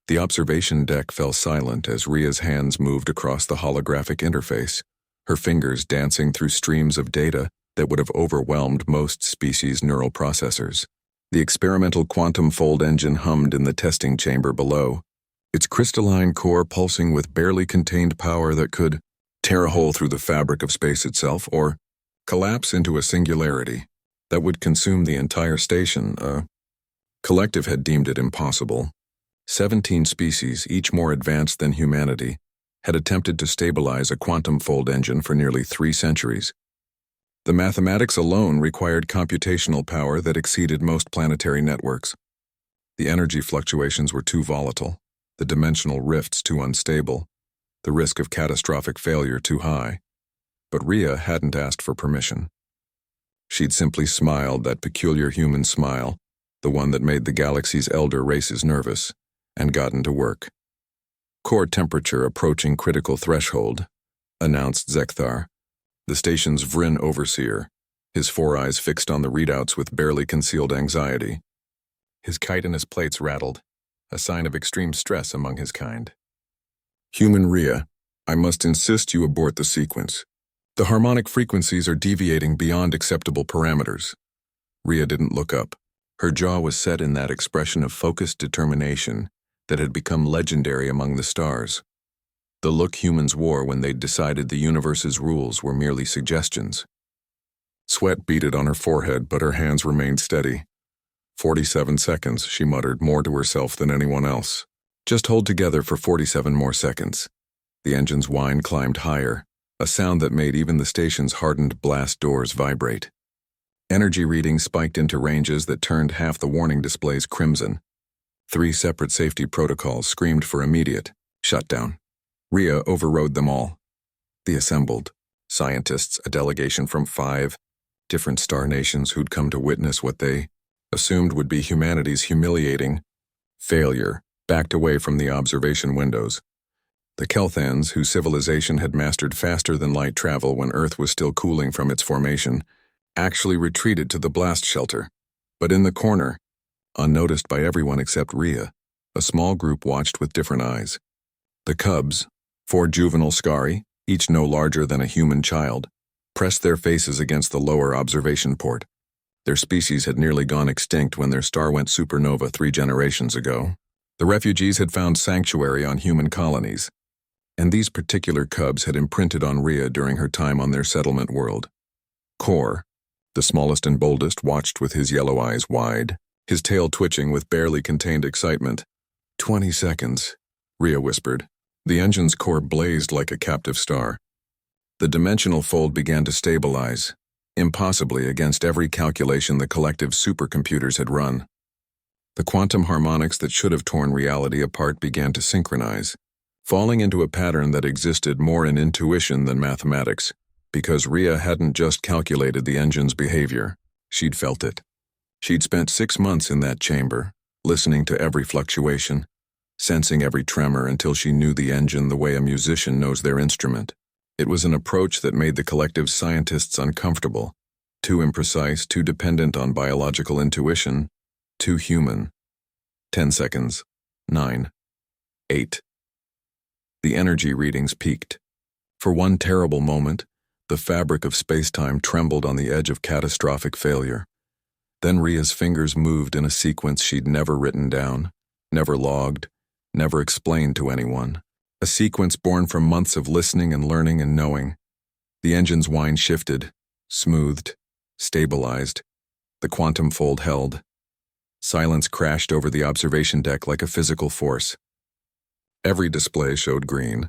The observation deck fell silent as Ria's hands moved across the holographic interface, her fingers dancing through streams of data that would have overwhelmed most species' neural processors. The experimental quantum fold engine hummed in the testing chamber below, its crystalline core pulsing with barely contained power that could tear a hole through the fabric of space itself or collapse into a singularity that would consume the entire station. Collective had deemed it impossible. 17 species, each more advanced than humanity, had attempted to stabilize a quantum fold engine for nearly 3 centuries. The mathematics alone required computational power that exceeded most planetary networks. The energy fluctuations were too volatile, the dimensional rifts too unstable, the risk of catastrophic failure too high. But Ria hadn't asked for permission. She'd simply smiled that peculiar human smile, the one that made the galaxy's elder races nervous, and gotten to work. Core temperature approaching critical threshold, announced Zekthar, the station's Vrin overseer, his 4 eyes fixed on the readouts with barely concealed anxiety. His chitinous plates rattled, a sign of extreme stress among his kind. Human Ria, I must insist you abort the sequence. The harmonic frequencies are deviating beyond acceptable parameters. Ria didn't look up. Her jaw was set in that expression of focused determination that had become legendary among the stars. The look humans wore when they'd decided the universe's rules were merely suggestions. Sweat beaded on her forehead, but her hands remained steady. 47 seconds, she muttered, more to herself than anyone else. Just hold together for 47 more seconds. The engine's whine climbed higher, a sound that made even the station's hardened blast doors vibrate. Energy readings spiked into ranges that turned half the warning displays crimson. 3 separate safety protocols screamed for immediate shutdown. Ria overrode them all. The assembled scientists, a delegation from 5 different star nations who'd come to witness what they assumed would be humanity's humiliating failure, backed away from the observation windows. The Kelthans, whose civilization had mastered faster than light travel when Earth was still cooling from its formation, actually retreated to the blast shelter. But in the corner, unnoticed by everyone except Ria, a small group watched with different eyes. The cubs, 4 juvenile Skari, each no larger than a human child, pressed their faces against the lower observation port. Their species had nearly gone extinct when their star went supernova 3 generations ago. The refugees had found sanctuary on human colonies, and these particular cubs had imprinted on Ria during her time on their settlement world. Kor, the smallest and boldest, watched with his yellow eyes wide, his tail twitching with barely contained excitement. 20 seconds, Ria whispered. The engine's core blazed like a captive star. The dimensional fold began to stabilize, impossibly against every calculation the collective supercomputers had run. The quantum harmonics that should have torn reality apart began to synchronize, falling into a pattern that existed more in intuition than mathematics, because Ria hadn't just calculated the engine's behavior, she'd felt it. She'd spent 6 months in that chamber, listening to every fluctuation, sensing every tremor until she knew the engine the way a musician knows their instrument. It was an approach that made the collective scientists uncomfortable, too imprecise, too dependent on biological intuition, too human. 10 seconds. 9. 8. The energy readings peaked. For one terrible moment, the fabric of space-time trembled on the edge of catastrophic failure. Then Ria's fingers moved in a sequence she'd never written down, never logged, never explained to anyone. A sequence born from months of listening and learning and knowing. The engine's whine shifted, smoothed, stabilized. The quantum fold held. Silence crashed over the observation deck like a physical force. Every display showed green.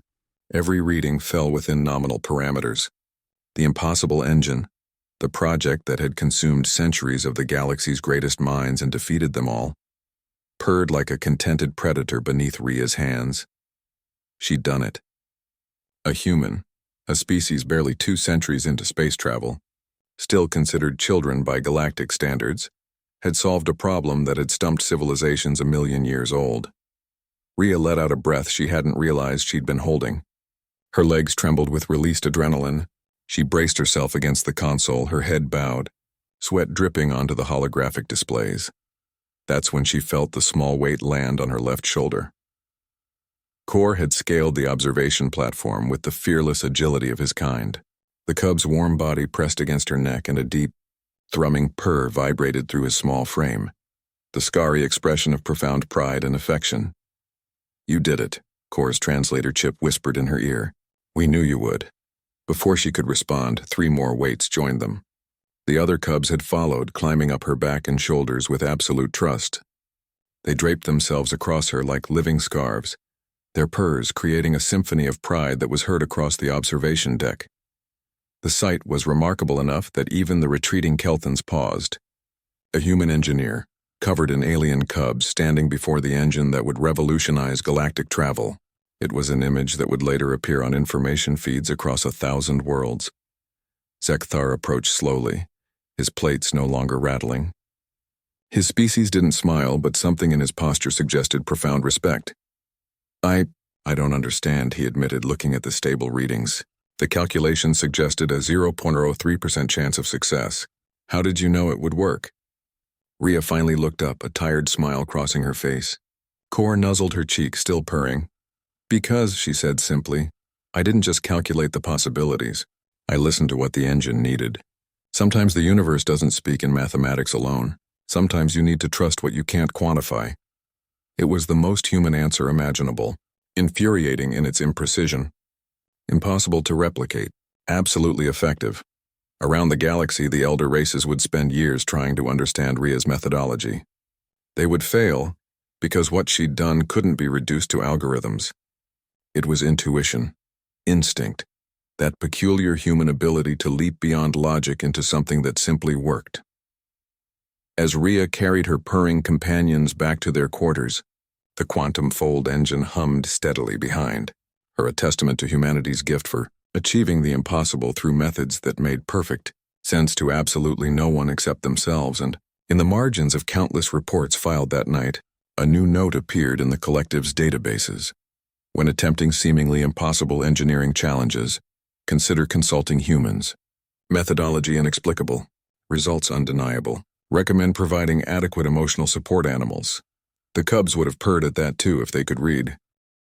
Every reading fell within nominal parameters. The impossible engine, the project that had consumed centuries of the galaxy's greatest minds and defeated them all, purred like a contented predator beneath Ria's hands. She'd done it. A human, a species barely 2 centuries into space travel, still considered children by galactic standards, had solved a problem that had stumped civilizations 1,000,000 years old. Ria let out a breath she hadn't realized she'd been holding. Her legs trembled with released adrenaline. She braced herself against the console, her head bowed, sweat dripping onto the holographic displays. That's when she felt the small weight land on her left shoulder. Kor had scaled the observation platform with the fearless agility of his kind. The cub's warm body pressed against her neck and a deep, thrumming purr vibrated through his small frame, the scary expression of profound pride and affection. "You did it," Kor's translator Chip whispered in her ear. "We knew you would." Before she could respond, 3 more waits joined them. The other cubs had followed, climbing up her back and shoulders with absolute trust. They draped themselves across her like living scarves, their purrs creating a symphony of pride that was heard across the observation deck. The sight was remarkable enough that even the retreating Kelthans paused. A human engineer, covered in alien cubs, standing before the engine that would revolutionize galactic travel. It was an image that would later appear on information feeds across 1,000 worlds. Zekthar approached slowly, his plates no longer rattling. His species didn't smile, but something in his posture suggested profound respect. I don't understand," he admitted, looking at the stable readings. The calculation suggested a 0.03% chance of success. "How did you know it would work?" Rhea finally looked up, a tired smile crossing her face. Kor nuzzled her cheek, still purring. "Because," she said simply, "I didn't just calculate the possibilities. I listened to what the engine needed. Sometimes the universe doesn't speak in mathematics alone. Sometimes you need to trust what you can't quantify." It was the most human answer imaginable, infuriating in its imprecision. Impossible to replicate, absolutely effective. Around the galaxy, the elder races would spend years trying to understand Rhea's methodology. They would fail because what she'd done couldn't be reduced to algorithms. It was intuition, instinct, that peculiar human ability to leap beyond logic into something that simply worked. As Rhea carried her purring companions back to their quarters, the quantum fold engine hummed steadily behind, her a testament to humanity's gift for achieving the impossible through methods that made perfect sense to absolutely no one except themselves. And in the margins of countless reports filed that night, a new note appeared in the collective's databases. When attempting seemingly impossible engineering challenges, consider consulting humans. Methodology inexplicable. Results undeniable. Recommend providing adequate emotional support animals. The cubs would have purred at that too if they could read.